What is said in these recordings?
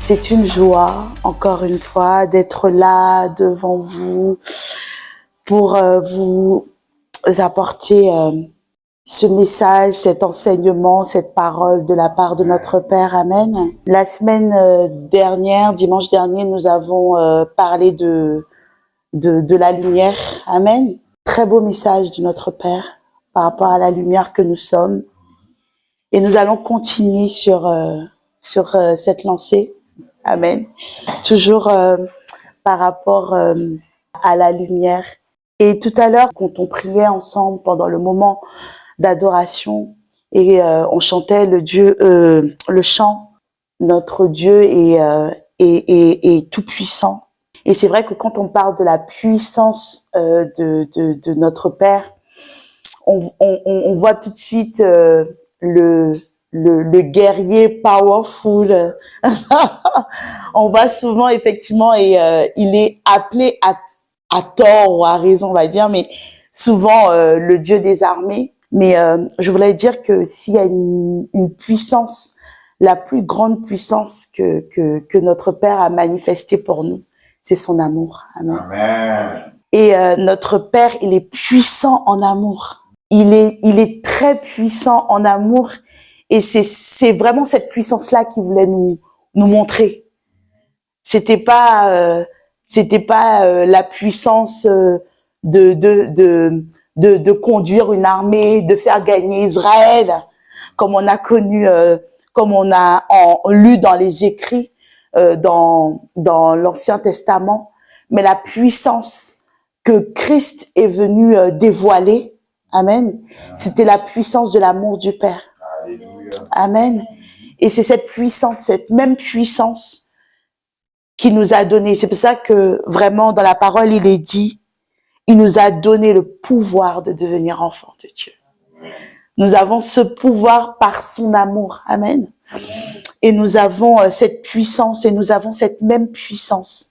C'est une joie, encore une fois, d'être là devant vous pour vous apporter ce message, cet enseignement, cette parole de la part de notre Père. Amen. La semaine dernière, dimanche dernier, nous avons parlé de la lumière. Amen. Très beau message de notre Père par rapport à la lumière que nous sommes. Et nous allons continuer sur cette lancée. Amen. Toujours par rapport à la lumière. Et tout à l'heure, quand on priait ensemble pendant le moment d'adoration et on chantait le chant, notre Dieu est tout puissant. Et c'est vrai que quand on parle de la puissance de notre Père, on voit tout de suite le guerrier powerful. On voit souvent effectivement et il est appelé à tort ou à raison, on va dire, mais souvent le Dieu des armées. Mais je voulais dire que s'il y a une puissance, la plus grande puissance que notre Père a manifestée pour nous, c'est son amour. Amen. Amen. Et notre Père, il est puissant en amour. Il est très puissant en amour. Et c'est vraiment cette puissance-là qu'il voulait nous montrer. C'était pas la puissance de conduire une armée, de faire gagner Israël, comme on a connu, comme on a lu dans les écrits, dans l'Ancien Testament, mais la puissance que Christ est venu dévoiler, amen, c'était la puissance de l'amour du Père. Amen. Et c'est cette puissance, cette même puissance qui nous a donné. C'est pour ça que vraiment dans la parole, il est dit, il nous a donné le pouvoir de devenir enfants de Dieu. Nous avons ce pouvoir par son amour. Amen. Et nous avons cette puissance et nous avons cette même puissance.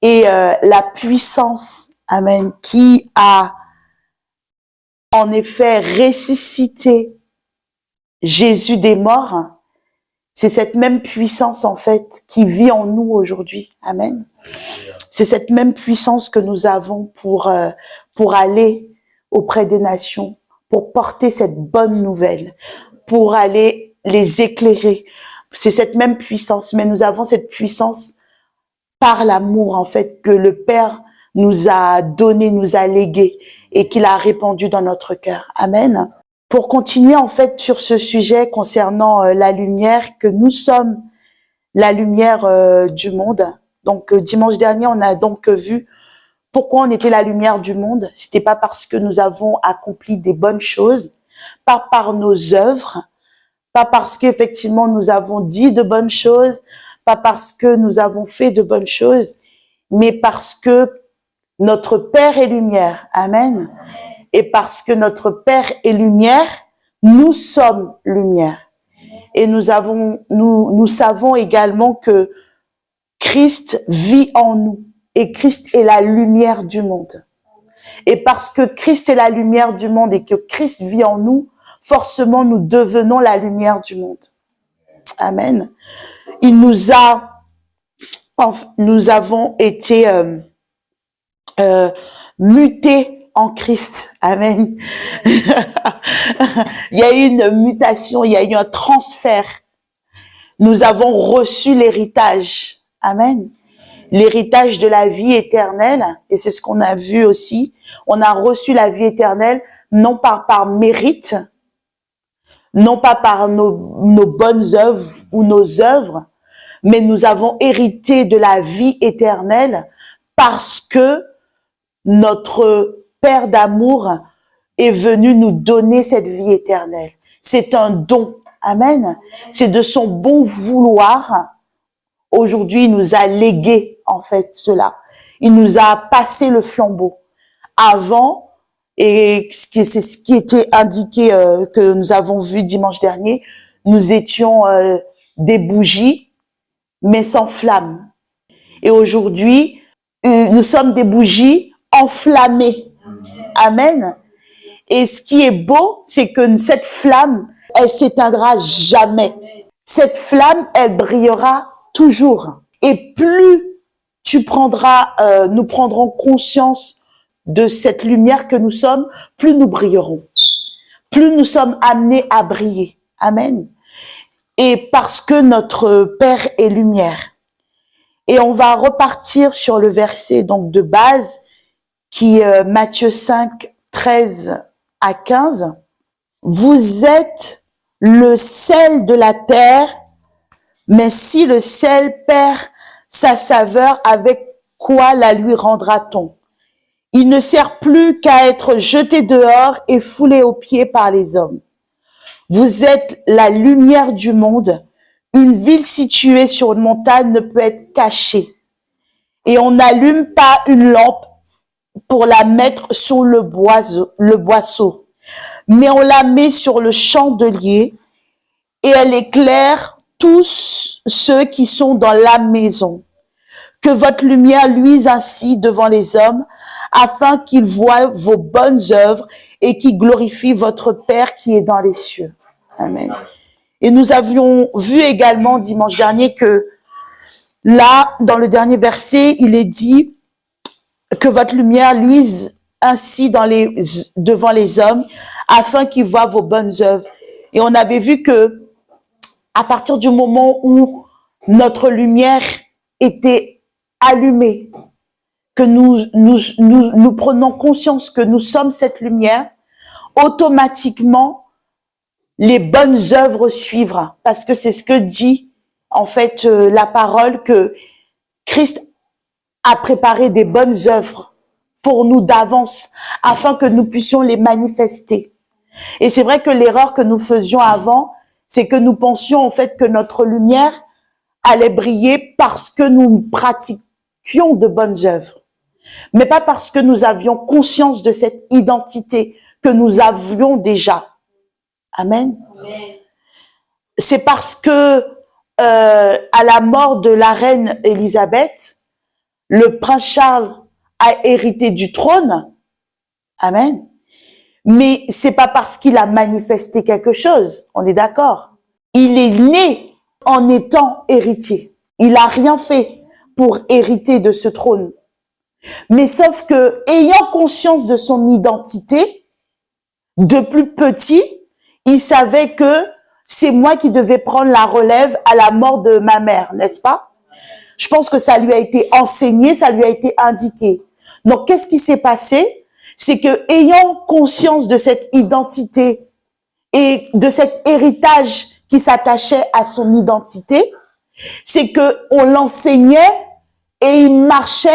Et la puissance, amen, qui a en effet ressuscité Jésus des morts, c'est cette même puissance en fait qui vit en nous aujourd'hui. Amen. C'est cette même puissance que nous avons pour aller auprès des nations, pour porter cette bonne nouvelle, pour aller les éclairer. C'est cette même puissance, mais nous avons cette puissance par l'amour en fait que le Père nous a donné, nous a légué et qu'il a répandu dans notre cœur. Amen. Pour continuer en fait sur ce sujet concernant la lumière, que nous sommes la lumière du monde. Donc dimanche dernier, on a donc vu pourquoi on était la lumière du monde. C'était pas parce que nous avons accompli des bonnes choses, pas par nos œuvres, pas parce qu'effectivement nous avons dit de bonnes choses, pas parce que nous avons fait de bonnes choses, mais parce que notre Père est lumière. Amen. Et parce que notre Père est lumière, nous sommes lumière. Et nous savons également que Christ vit en nous. Et Christ est la lumière du monde. Et parce que Christ est la lumière du monde et que Christ vit en nous, forcément nous devenons la lumière du monde. Amen. Nous avons été mutés en Christ. Amen. Il y a eu une mutation, il y a eu un transfert. Nous avons reçu l'héritage. Amen. L'héritage de la vie éternelle. Et c'est ce qu'on a vu aussi. On a reçu la vie éternelle, non pas par mérite, non pas par nos bonnes œuvres ou nos œuvres, mais nous avons hérité de la vie éternelle parce que notre Père d'amour est venu nous donner cette vie éternelle. C'est un don. Amen. C'est de son bon vouloir. Aujourd'hui, il nous a légué, en fait, cela. Il nous a passé le flambeau. Avant, et c'est ce qui était indiqué, que nous avons vu dimanche dernier, nous étions des bougies, mais sans flamme. Et aujourd'hui, nous sommes des bougies enflammées. Amen. Et ce qui est beau, c'est que cette flamme, elle s'éteindra jamais. Cette flamme, elle brillera toujours. Et plus nous prendrons conscience de cette lumière que nous sommes, plus nous brillerons. Plus nous sommes amenés à briller. Amen. Et parce que notre Père est lumière. Et on va repartir sur le verset donc de base qui est Matthieu 5, 13 à 15. Vous êtes le sel de la terre, mais si le sel perd sa saveur, avec quoi la lui rendra-t-on? Il ne sert plus qu'à être jeté dehors et foulé aux pieds par les hommes. Vous êtes la lumière du monde. Une ville située sur une montagne ne peut être cachée. Et on n'allume pas une lampe pour la mettre sous le boisseau, mais on la met sur le chandelier et elle éclaire tous ceux qui sont dans la maison. Que votre lumière luise ainsi devant les hommes, afin qu'ils voient vos bonnes œuvres et qu'ils glorifient votre Père qui est dans les cieux. Amen. Et nous avions vu également dimanche dernier que là, dans le dernier verset, il est dit que votre lumière luise ainsi devant les hommes, afin qu'ils voient vos bonnes œuvres. Et on avait vu que à partir du moment où notre lumière était allumée, que nous prenons conscience que nous sommes cette lumière, automatiquement, les bonnes œuvres suivront. Parce que c'est ce que dit, en fait, la parole, que Christ a préparé des bonnes œuvres pour nous d'avance, afin que nous puissions les manifester. Et c'est vrai que l'erreur que nous faisions avant, c'est que nous pensions, en fait, que notre lumière allait briller parce que nous pratiquions de bonnes œuvres, mais pas parce que nous avions conscience de cette identité que nous avions déjà. Amen. Amen. C'est parce que à la mort de la reine Élisabeth, le prince Charles a hérité du trône. Amen. Mais c'est pas parce qu'il a manifesté quelque chose. On est d'accord. Il est né en étant héritier. Il a rien fait pour hériter de ce trône. Mais sauf que, ayant conscience de son identité, de plus petit, il savait que c'est moi qui devais prendre la relève à la mort de ma mère, n'est-ce pas? Je pense que ça lui a été enseigné, ça lui a été indiqué. Donc, qu'est-ce qui s'est passé? C'est que, ayant conscience de cette identité et de cet héritage qui s'attachait à son identité, c'est que on l'enseignait et il marchait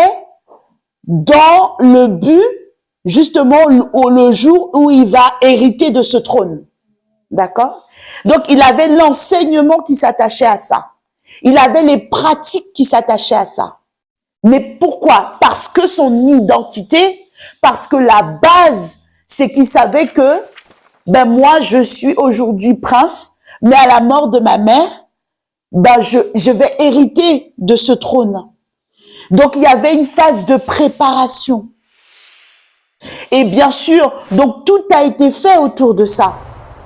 dans le but, justement, le jour où il va hériter de ce trône. D'accord? Donc, il avait l'enseignement qui s'attachait à ça. Il avait les pratiques qui s'attachaient à ça. Mais pourquoi? Parce que son identité, parce que la base, c'est qu'il savait que, moi, je suis aujourd'hui prince, mais à la mort de ma mère, je vais hériter de ce trône. Donc, il y avait une phase de préparation. Et bien sûr, donc tout a été fait autour de ça.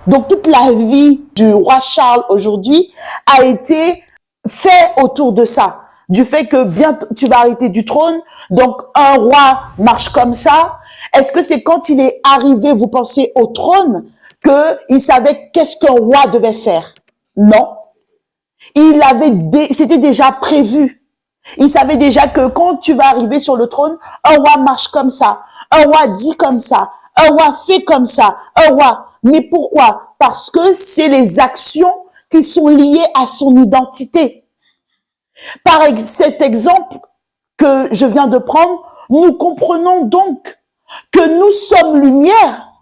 Donc, toute la vie du roi Charles aujourd'hui a été fait autour de ça. Du fait que bientôt tu vas hériter du trône. Donc, un roi marche comme ça. Est-ce que c'est quand il est arrivé, vous pensez, au trône, qu'il savait qu'est-ce qu'un roi devait faire? Non. C'était déjà prévu. Il savait déjà que quand tu vas arriver sur le trône, un roi marche comme ça, un roi dit comme ça, un roi fait comme ça, un roi. Mais pourquoi? Parce que c'est les actions qui sont liées à son identité. Par cet exemple que je viens de prendre, nous comprenons donc que nous sommes lumière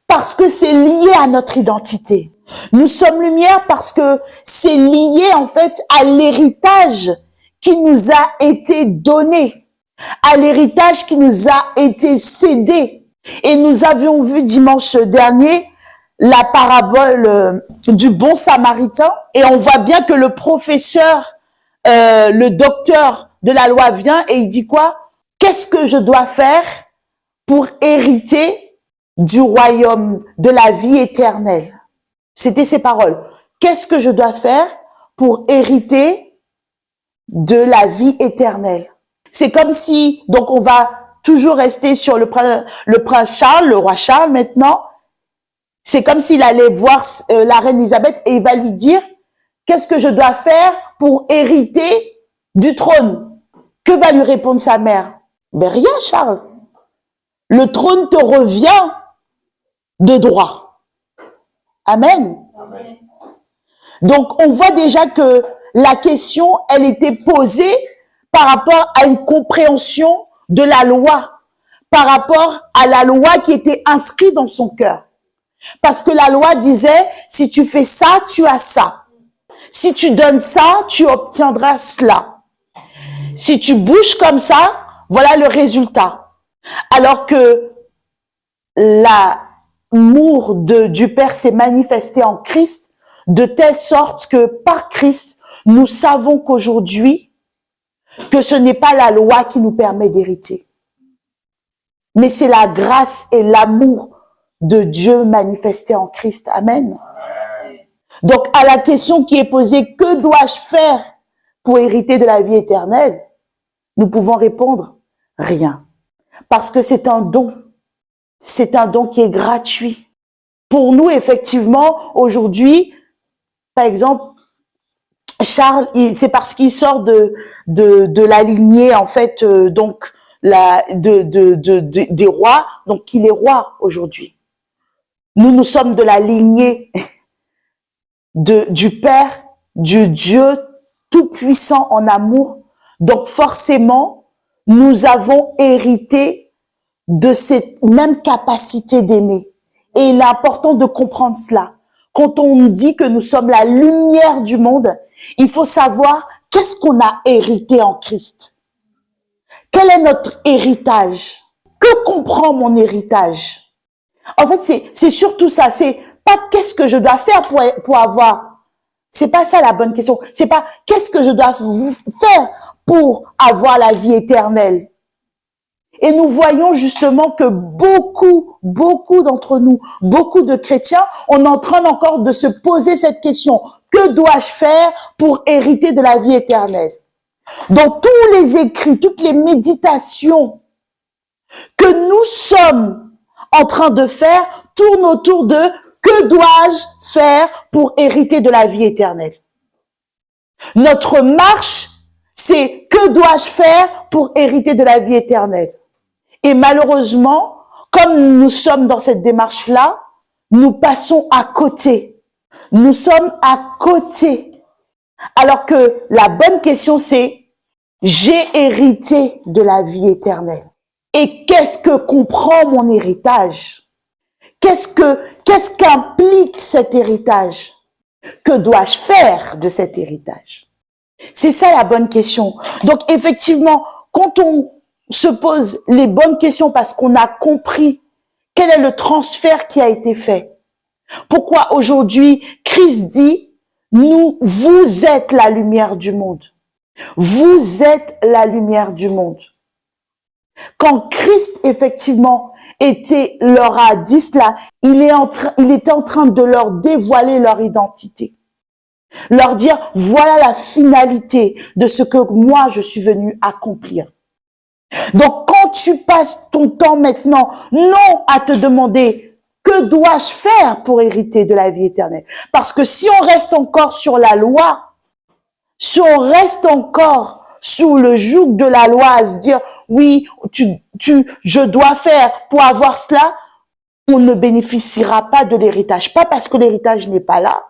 parce que c'est lié à notre identité. Nous sommes lumière parce que c'est lié en fait à l'héritage qui nous a été donné, à l'héritage qui nous a été cédé. Et nous avions vu dimanche dernier la parabole du bon samaritain, et on voit bien que le professeur, le docteur de la loi vient et il dit quoi? Qu'est-ce que je dois faire pour hériter du royaume, de la vie éternelle? C'était ses paroles. Qu'est-ce que je dois faire pour hériter de la vie éternelle. C'est comme si, donc on va toujours rester sur le prince Charles, le roi Charles maintenant. C'est comme s'il allait voir la reine Elisabeth et il va lui dire, qu'est-ce que je dois faire pour hériter du trône? Que va lui répondre sa mère? Ben rien, Charles. Le trône te revient de droit. Amen. Amen. Donc, on voit déjà que la question, elle était posée par rapport à une compréhension de la loi, par rapport à la loi qui était inscrite dans son cœur. Parce que la loi disait, si tu fais ça, tu as ça. Si tu donnes ça, tu obtiendras cela. Si tu bouges comme ça, voilà le résultat. Alors que l'amour du Père s'est manifesté en Christ, de telle sorte que par Christ, nous savons qu'aujourd'hui, que ce n'est pas la loi qui nous permet d'hériter, mais c'est la grâce et l'amour de Dieu manifesté en Christ. Amen. Donc, à la question qui est posée, que dois-je faire pour hériter de la vie éternelle? Nous pouvons répondre, rien. Parce que c'est un don. C'est un don qui est gratuit. Pour nous, effectivement, aujourd'hui, par exemple, Charles, c'est parce qu'il sort de la lignée, en fait, donc, des rois, donc qu'il est roi aujourd'hui. Nous sommes de la lignée du Père, du Dieu tout-puissant en amour. Donc forcément, nous avons hérité de cette même capacité d'aimer. Et il est important de comprendre cela. Quand on dit que nous sommes la lumière du monde, il faut savoir qu'est-ce qu'on a hérité en Christ. Quel est notre héritage? Que comprend mon héritage? En fait, c'est surtout ça. C'est pas qu'est-ce que je dois faire pour avoir. C'est pas ça la bonne question. C'est pas qu'est-ce que je dois faire pour avoir la vie éternelle. Et nous voyons justement que beaucoup d'entre nous, beaucoup de chrétiens, on est en train encore de se poser cette question. Que dois-je faire pour hériter de la vie éternelle? Dans tous les écrits, toutes les méditations que nous sommes en train de faire tournent autour de que dois-je faire pour hériter de la vie éternelle? Notre marche, c'est que dois-je faire pour hériter de la vie éternelle? Et malheureusement, comme nous sommes dans cette démarche-là, nous passons à côté. Nous sommes à côté. Alors que la bonne question, c'est j'ai hérité de la vie éternelle. Et qu'est-ce que comprend mon héritage? Qu'est-ce qu'implique cet héritage? Que dois-je faire de cet héritage? C'est ça la bonne question. Donc effectivement, quand on se pose les bonnes questions parce qu'on a compris quel est le transfert qui a été fait. Pourquoi aujourd'hui Christ dit, vous êtes la lumière du monde. Vous êtes la lumière du monde. Quand Christ, effectivement, leur a dit cela, il était en train de leur dévoiler leur identité. Leur dire, voilà la finalité de ce que moi, je suis venu accomplir. Donc, quand tu passes ton temps maintenant, non à te demander, que dois-je faire pour hériter de la vie éternelle? Parce que si on reste encore sur la loi, si on reste encore sous le joug de la loi à se dire, oui, je dois faire pour avoir cela, on ne bénéficiera pas de l'héritage. Pas parce que l'héritage n'est pas là,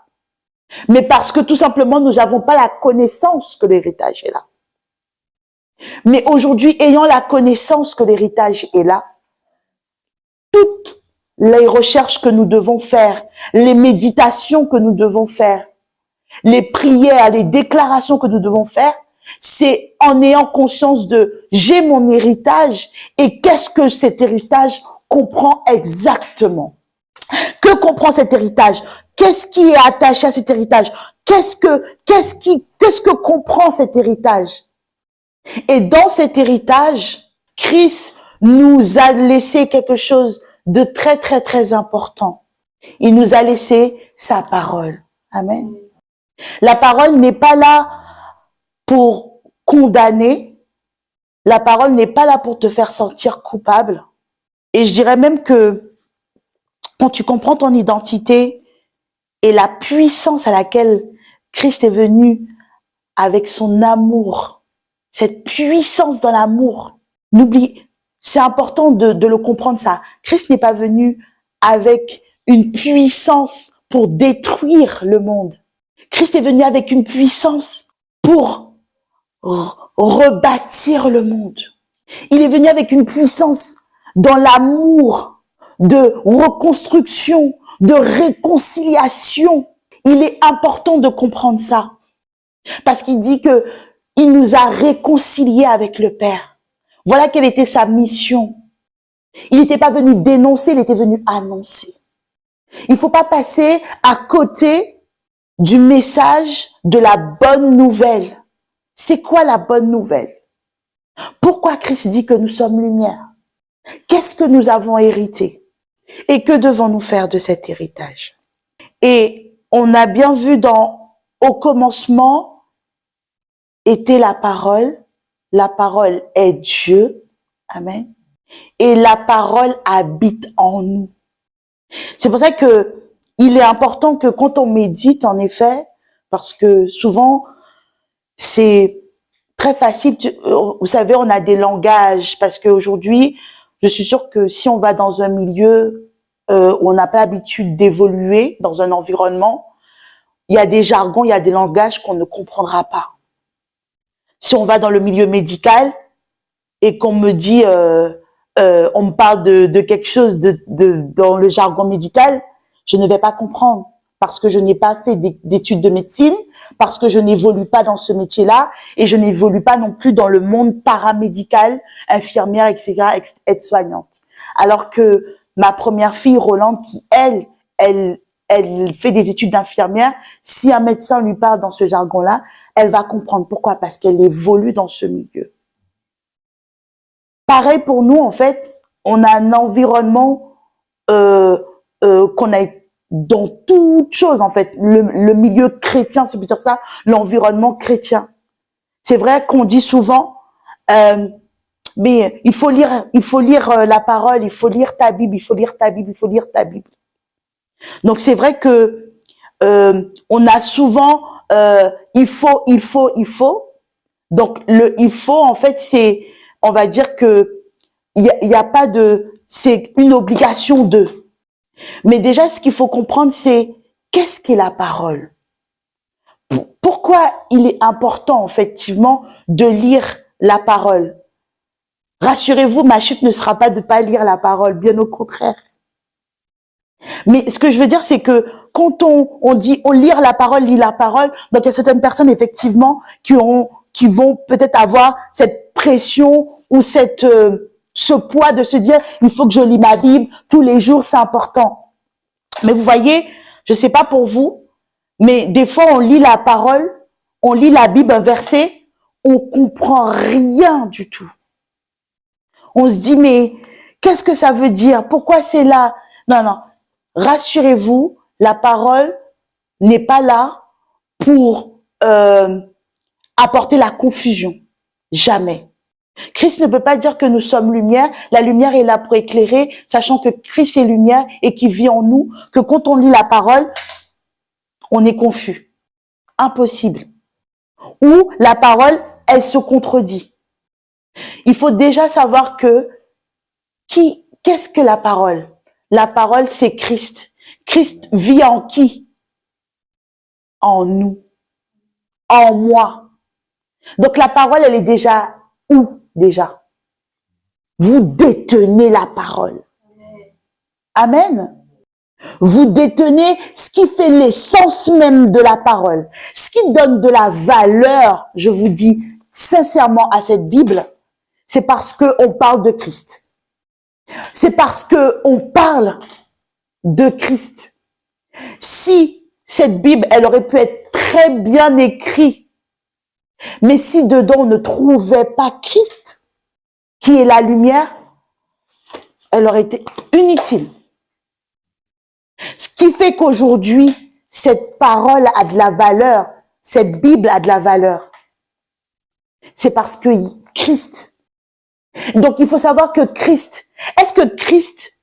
mais parce que tout simplement, nous n'avons pas la connaissance que l'héritage est là. Mais aujourd'hui, ayant la connaissance que l'héritage est là, toutes les recherches que nous devons faire, les méditations que nous devons faire, les prières, les déclarations que nous devons faire, c'est en ayant conscience de j'ai mon héritage et qu'est-ce que cet héritage comprend exactement. Que comprend cet héritage? Qu'est-ce qui est attaché à cet héritage? Qu'est-ce que comprend cet héritage? Et dans cet héritage, Christ nous a laissé quelque chose de très, très, très important. Il nous a laissé sa parole. Amen. La parole n'est pas là pour condamner. La parole n'est pas là pour te faire sentir coupable. Et je dirais même que quand tu comprends ton identité et la puissance à laquelle Christ est venu avec son amour, cette puissance dans l'amour, n'oublie, c'est important de le comprendre ça. Christ n'est pas venu avec une puissance pour détruire le monde. Christ est venu avec une puissance pour rebâtir le monde. Il est venu avec une puissance dans l'amour, de reconstruction, de réconciliation. Il est important de comprendre ça. Parce qu'il dit que il nous a réconciliés avec le Père. Voilà quelle était sa mission. Il n'était pas venu dénoncer, il était venu annoncer. Il ne faut pas passer à côté du message de la bonne nouvelle. C'est quoi la bonne nouvelle? Pourquoi Christ dit que nous sommes lumière? Qu'est-ce que nous avons hérité? Et que devons-nous faire de cet héritage? Et on a bien vu au commencement était la parole est Dieu, amen, et la parole habite en nous. C'est pour ça que il est important que quand on médite, en effet, parce que souvent, c'est très facile, vous savez, on a des langages, parce qu'aujourd'hui, je suis sûre que si on va dans un milieu où on n'a pas l'habitude d'évoluer dans un environnement, il y a des jargons, il y a des langages qu'on ne comprendra pas. Si on va dans le milieu médical et qu'on me dit, on me parle de quelque chose dans le jargon médical, je ne vais pas comprendre parce que je n'ai pas fait d'études de médecine, parce que je n'évolue pas dans ce métier-là et je n'évolue pas non plus dans le monde paramédical, infirmière, etc., aide-soignante. Alors que ma première fille, Rolande, qui elle fait des études d'infirmière, si un médecin lui parle dans ce jargon-là, elle va comprendre. Pourquoi? Parce qu'elle évolue dans ce milieu. Pareil pour nous, en fait, on a un environnement qu'on a dans toute chose, en fait. Le milieu chrétien, c'est peut dire ça, l'environnement chrétien. C'est vrai qu'on dit souvent, mais il faut lire la parole, il faut lire ta Bible, il faut lire ta Bible, il faut lire ta Bible. Donc c'est vrai que on a souvent il faut. Donc il faut, en fait, c'est, on va dire que il y a pas de, c'est une obligation de. Mais déjà, ce qu'il faut comprendre, c'est qu'est-ce qu'est la parole? Pourquoi il est important, effectivement, de lire la parole? Rassurez-vous, ma chute ne sera pas de pas lire la parole, bien au contraire. Mais ce que je veux dire, c'est que quand on dit on lit la parole, donc il y a certaines personnes effectivement qui vont peut-être avoir cette pression ou ce poids de se dire il faut que je lis ma Bible tous les jours, c'est important. Mais vous voyez, je sais pas pour vous, mais des fois on lit la parole, on lit la Bible, un verset, on comprend rien du tout. On se dit mais qu'est-ce que ça veut dire? Pourquoi c'est là? Non. Rassurez-vous, la parole n'est pas là pour apporter la confusion. Jamais. Christ ne peut pas dire que nous sommes lumière. La lumière est là pour éclairer, sachant que Christ est lumière et qu'il vit en nous, que quand on lit la parole, on est confus. Impossible. Ou la parole, elle se contredit. Il faut déjà savoir que qu'est-ce que la parole? La parole, c'est Christ. Christ vit en qui? En nous. En moi. Donc la parole, elle est déjà où déjà? Vous détenez la parole. Amen. Vous détenez ce qui fait l'essence même de la parole. Ce qui donne de la valeur, je vous dis sincèrement, à cette Bible, c'est parce qu'on parle de Christ. C'est parce qu'on parle de Christ. Si cette Bible, elle aurait pu être très bien écrite, mais si dedans on ne trouvait pas Christ, qui est la lumière, elle aurait été inutile. Ce qui fait qu'aujourd'hui, cette parole a de la valeur, cette Bible a de la valeur. C'est parce que Christ. Donc, il faut savoir que Christ, est-ce que Christ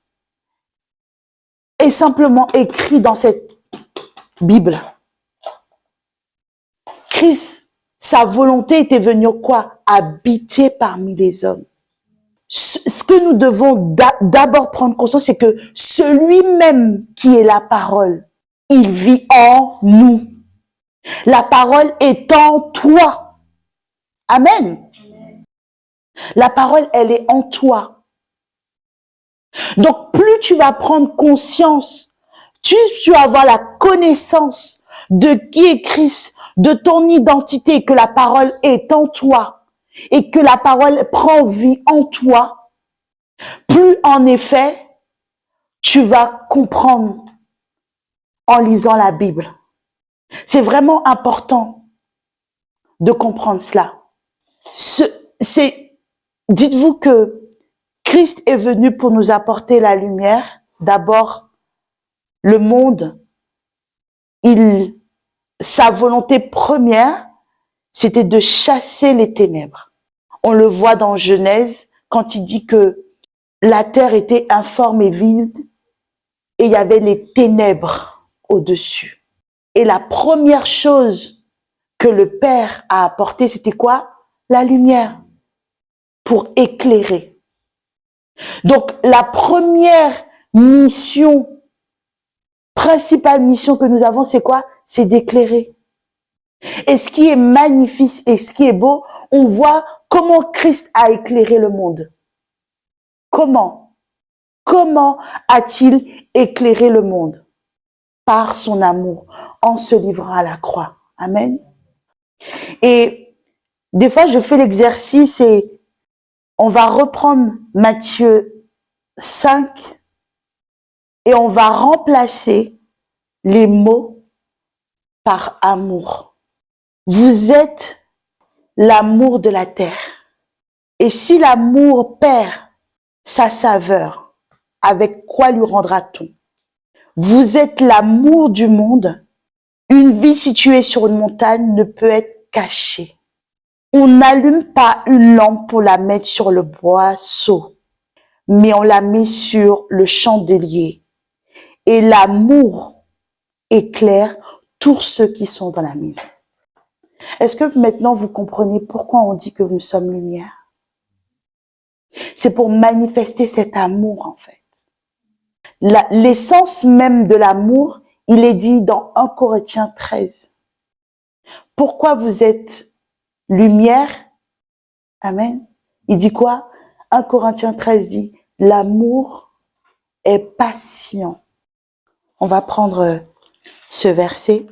est simplement écrit dans cette Bible? Christ, sa volonté était venue quoi? Habiter parmi les hommes. Ce que nous devons d'abord prendre conscience, c'est que celui-même qui est la parole, il vit en nous. La parole est en toi. Amen. La parole, elle est en toi. Donc, plus tu vas prendre conscience, tu vas avoir la connaissance de qui est Christ, de ton identité, que la parole est en toi et que la parole prend vie en toi, plus en effet, tu vas comprendre en lisant la Bible. C'est vraiment important de comprendre cela. Dites-vous que Christ est venu pour nous apporter la lumière. D'abord, le monde, sa volonté première, c'était de chasser les ténèbres. On le voit dans Genèse, quand il dit que la terre était informe et vide, et il y avait les ténèbres au-dessus. Et la première chose que le Père a apportée, c'était quoi? La lumière, pour éclairer. Donc, la première mission, principale mission que nous avons, c'est quoi? C'est d'éclairer. Et ce qui est magnifique et ce qui est beau, on voit comment Christ a éclairé le monde. Comment? Comment a-t-il éclairé le monde? Par son amour, en se livrant à la croix. Amen. Et des fois, je fais l'exercice et on va reprendre Matthieu 5 et on va remplacer les mots par amour. Vous êtes l'amour de la terre. Et si l'amour perd sa saveur, avec quoi lui rendra-t-on? Vous êtes l'amour du monde. Une vie située sur une montagne ne peut être cachée. On n'allume pas une lampe pour la mettre sur le boisseau, mais on la met sur le chandelier. Et l'amour éclaire tous ceux qui sont dans la maison. Est-ce que maintenant vous comprenez pourquoi on dit que nous sommes lumière? C'est pour manifester cet amour en fait. L'essence même de l'amour, il est dit dans 1 Corinthiens 13. Pourquoi vous êtes lumière? Amen. Il dit quoi? 1 Corinthiens 13 dit, l'amour est patient. On va prendre ce verset.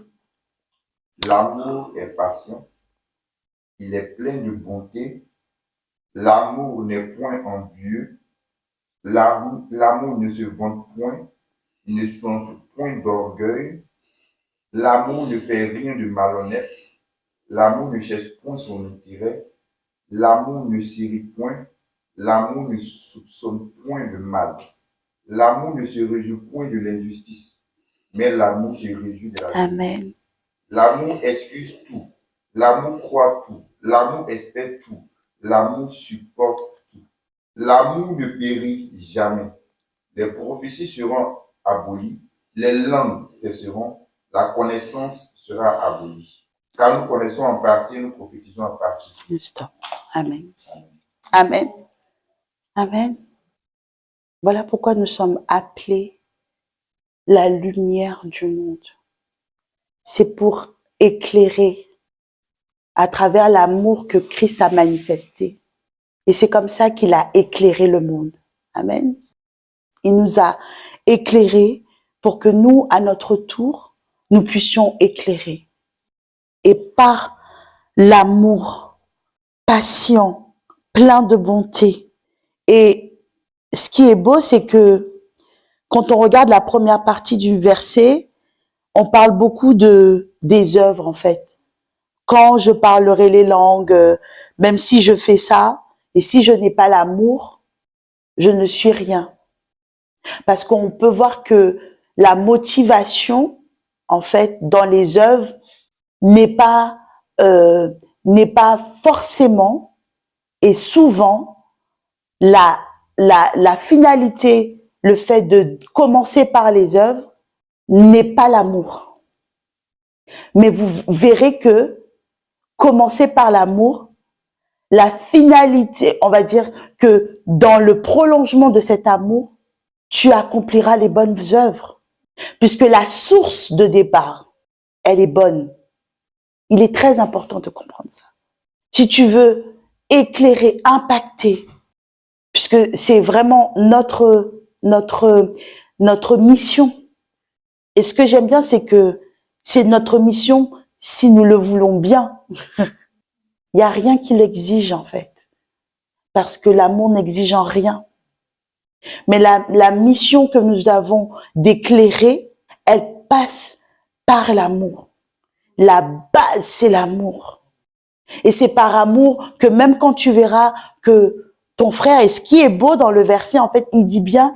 L'amour est patient, il est plein de bonté, l'amour n'est point envieux, l'amour ne se vante point, il ne sent point d'orgueil, l'amour ne fait rien de malhonnête, l'amour ne cherche point son intérêt, l'amour ne s'irrite point, l'amour ne soupçonne point le mal, l'amour ne se réjouit point de l'injustice, mais l'amour se réjouit de la vérité. Amen. L'amour excuse tout, l'amour croit tout, l'amour espère tout, l'amour supporte tout. L'amour ne périt jamais. Les prophéties seront abolies, les langues cesseront, la connaissance sera abolie. Car nous connaissons en partie, nous prophétisons en partie. Stop. Amen. Amen. Amen. Voilà pourquoi nous sommes appelés la lumière du monde. C'est pour éclairer à travers l'amour que Christ a manifesté. Et c'est comme ça qu'il a éclairé le monde. Amen. Il nous a éclairés pour que nous, à notre tour, nous puissions éclairer. Et par l'amour patient, plein de bonté. Et ce qui est beau, c'est que quand on regarde la première partie du verset, on parle beaucoup des œuvres en fait. Quand je parlerai les langues, même si je fais ça, et si je n'ai pas l'amour, je ne suis rien. Parce qu'on peut voir que la motivation, en fait, dans les œuvres, n'est pas n'est pas forcément et souvent la finalité, le fait de commencer par les œuvres n'est pas l'amour. Mais vous verrez que commencer par l'amour, la finalité, on va dire que dans le prolongement de cet amour, tu accompliras les bonnes œuvres. Puisque la source de départ, elle est bonne. Il est très important de comprendre ça. Si tu veux éclairer, impacter, puisque c'est vraiment notre mission. Et ce que j'aime bien, c'est que c'est notre mission si nous le voulons bien. Il n'y a rien qui l'exige en fait. Parce que l'amour n'exige en rien. Mais la mission que nous avons d'éclairer, elle passe par l'amour. La base, c'est l'amour. Et c'est par amour que même quand tu verras que ton frère, et ce qui est beau dans le verset, en fait, il dit bien,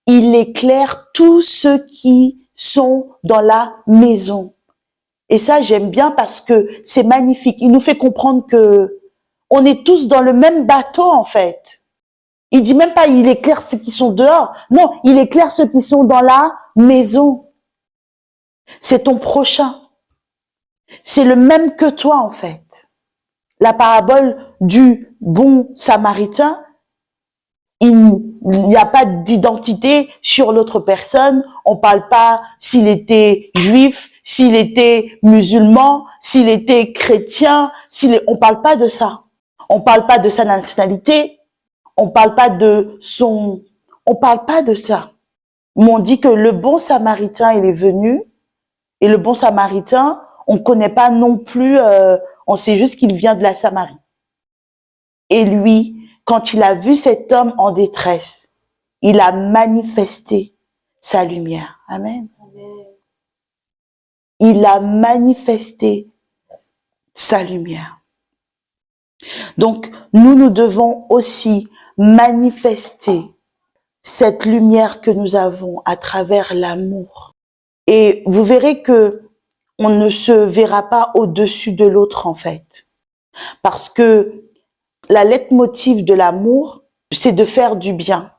il éclaire tous ceux qui sont dans la maison. Et ça, j'aime bien parce que c'est magnifique. Il nous fait comprendre que on est tous dans le même bateau, en fait. Il dit même pas, il éclaire ceux qui sont dehors. Non, il éclaire ceux qui sont dans la maison. C'est ton prochain. C'est le même que toi, en fait. La parabole du bon samaritain, il n'y a pas d'identité sur l'autre personne. On parle pas s'il était juif, s'il était musulman, s'il était chrétien, on parle pas de ça. On parle pas de sa nationalité. On parle pas de ça. Mais on dit que le bon samaritain, il est venu, et le bon samaritain, on connaît pas non plus, on sait juste qu'il vient de la Samarie. Et lui, quand il a vu cet homme en détresse, il a manifesté sa lumière. Amen. Amen. Il a manifesté sa lumière. Donc, nous devons aussi manifester cette lumière que nous avons à travers l'amour. Et vous verrez que on ne se verra pas au-dessus de l'autre, en fait. Parce que la leitmotiv de l'amour, c'est de faire du bien.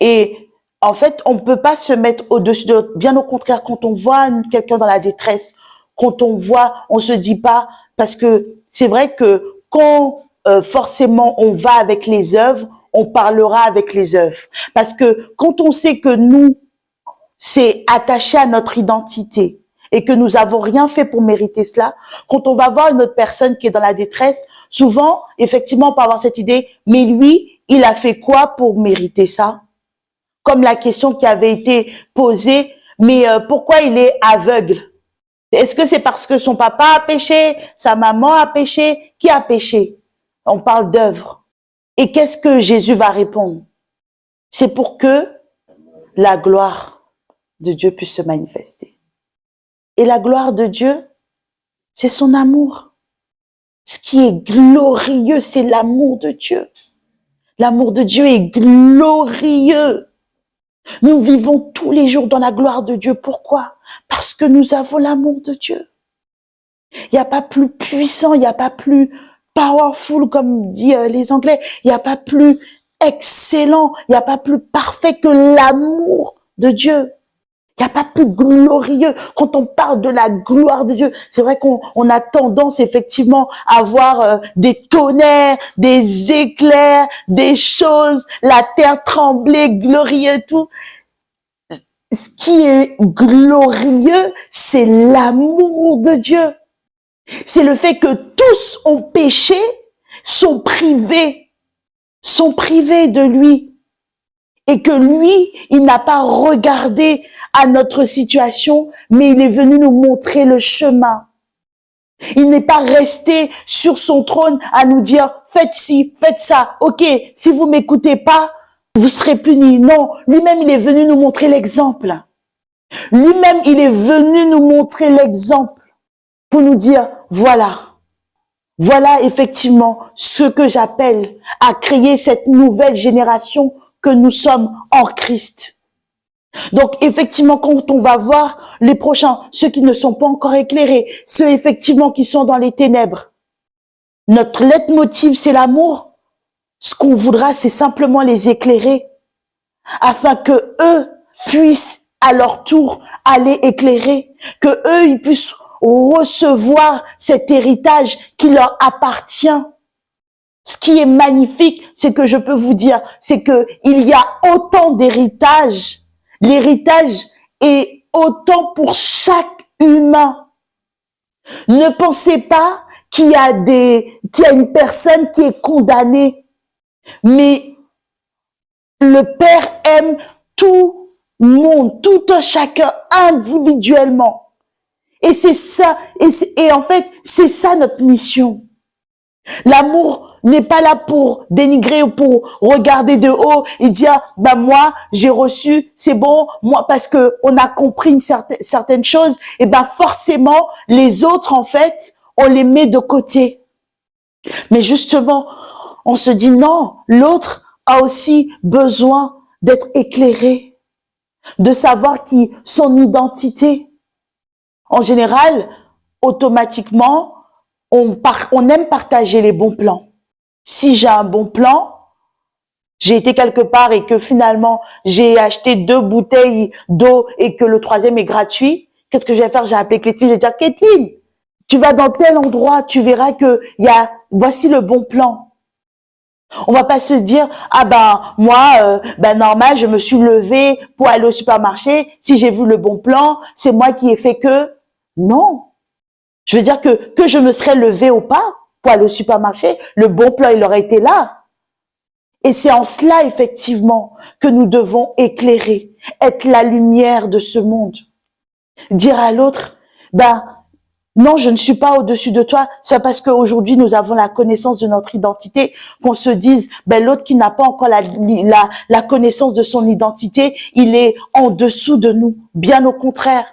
Et en fait, on ne peut pas se mettre au-dessus de l'autre. Bien au contraire, quand on voit quelqu'un dans la détresse, quand on voit, on se dit pas, parce que c'est vrai que quand forcément on va avec les œuvres, on parlera avec les œuvres. Parce que quand on sait que nous, c'est attaché à notre identité et que nous n'avons rien fait pour mériter cela, quand on va voir une autre personne qui est dans la détresse, souvent, effectivement, on peut avoir cette idée, mais lui, il a fait quoi pour mériter ça? Comme la question qui avait été posée, mais pourquoi il est aveugle? Est-ce que c'est parce que son papa a péché, sa maman a péché? Qui a péché? On parle d'œuvre. Et qu'est-ce que Jésus va répondre? C'est pour que la gloire de Dieu puisse se manifester. Et la gloire de Dieu, c'est son amour. Ce qui est glorieux, c'est l'amour de Dieu. L'amour de Dieu est glorieux. Nous vivons tous les jours dans la gloire de Dieu. Pourquoi? Parce que nous avons l'amour de Dieu. Il n'y a pas plus puissant, il n'y a pas plus powerful, comme disent les Anglais. Il n'y a pas plus excellent, il n'y a pas plus parfait que l'amour de Dieu. Il n'y a pas plus glorieux. Quand on parle de la gloire de Dieu, c'est vrai qu'on a tendance effectivement à voir des tonnerres, des éclairs, des choses, la terre trembler, glorieux, tout. Ce qui est glorieux, c'est l'amour de Dieu. C'est le fait que tous ont péché, sont privés de lui. Et que lui, il n'a pas regardé à notre situation, mais il est venu nous montrer le chemin. Il n'est pas resté sur son trône à nous dire, faites ci, faites ça. Ok, si vous m'écoutez pas, vous serez punis. Non, lui-même, il est venu nous montrer l'exemple. Lui-même, il est venu nous montrer l'exemple pour nous dire, voilà effectivement ce que j'appelle à créer cette nouvelle génération que nous sommes en Christ. Donc effectivement, quand on va voir les prochains, ceux qui ne sont pas encore éclairés, ceux effectivement qui sont dans les ténèbres, Notre leitmotiv, c'est l'amour. Ce qu'on voudra, c'est simplement les éclairer afin que eux puissent à leur tour aller éclairer, que eux ils puissent recevoir cet héritage qui leur appartient. Ce qui est magnifique, c'est que je peux vous dire, c'est que il y a autant d'héritage. L'héritage est autant pour chaque humain. Ne pensez pas qu'il y a une personne qui est condamnée, mais le Père aime tout le monde, tout un chacun individuellement. Et c'est ça, et en fait, c'est ça notre mission. L'amour n'est pas là pour dénigrer ou pour regarder de haut et dire, bah moi, j'ai reçu, c'est bon, moi, parce que on a compris certaines choses, et ben forcément, les autres, en fait, on les met de côté. Mais justement, on se dit non, l'autre a aussi besoin d'être éclairé, de savoir son identité. En général, automatiquement, on aime partager les bons plans. Si j'ai un bon plan, j'ai été quelque part et que finalement, j'ai acheté 2 bouteilles d'eau et que le 3e est gratuit, qu'est-ce que je vais faire? J'ai appelé Kathleen, je vais dire, Kathleen, tu vas dans tel endroit, tu verras que voici le bon plan. On va pas se dire, ah ben, moi, normal, je me suis levée pour aller au supermarché, si j'ai vu le bon plan, c'est moi qui ai fait que. Non. Je veux dire que je me serais levée ou pas pour aller au supermarché, le bon plan, il aurait été là. Et c'est en cela, effectivement, que nous devons éclairer, être la lumière de ce monde. Dire à l'autre, non, je ne suis pas au-dessus de toi. C'est parce qu'aujourd'hui, nous avons la connaissance de notre identité, qu'on se dise, l'autre qui n'a pas encore la connaissance de son identité, il est en dessous de nous. Bien au contraire.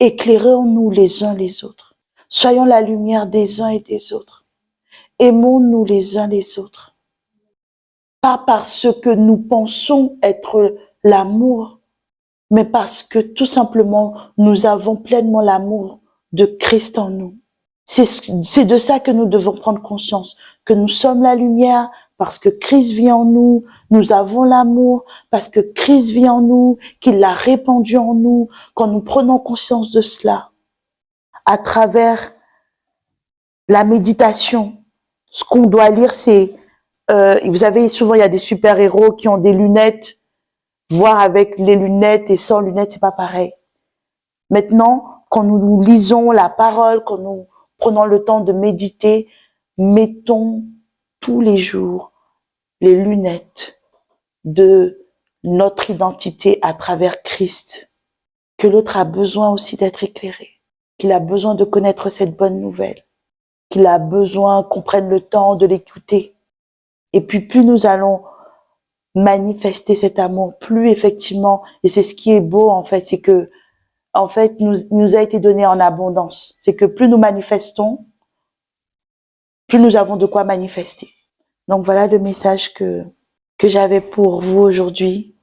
Éclairons-nous les uns les autres. Soyons la lumière des uns et des autres. Aimons-nous les uns les autres. Pas parce que nous pensons être l'amour, mais parce que tout simplement, nous avons pleinement l'amour de Christ en nous. C'est de ça que nous devons prendre conscience, que nous sommes la lumière parce que Christ vit en nous, nous avons l'amour parce que Christ vit en nous, qu'il l'a répandu en nous. Quand nous prenons conscience de cela, à travers la méditation, ce qu'on doit lire, c'est, vous savez, souvent il y a des super-héros qui ont des lunettes, voir avec les lunettes et sans lunettes, c'est pas pareil. Maintenant, quand nous lisons la parole, quand nous prenons le temps de méditer, mettons tous les jours les lunettes de notre identité à travers Christ, que l'autre a besoin aussi d'être éclairé, qu'il a besoin de connaître cette bonne nouvelle, qu'il a besoin qu'on prenne le temps de l'écouter. Et puis plus nous allons manifester cet amour, plus effectivement, et c'est ce qui est beau en fait, c'est que en fait, nous a été donné en abondance. C'est que plus nous manifestons, plus nous avons de quoi manifester. Donc voilà le message que j'avais pour vous aujourd'hui.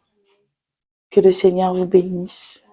Que le Seigneur vous bénisse.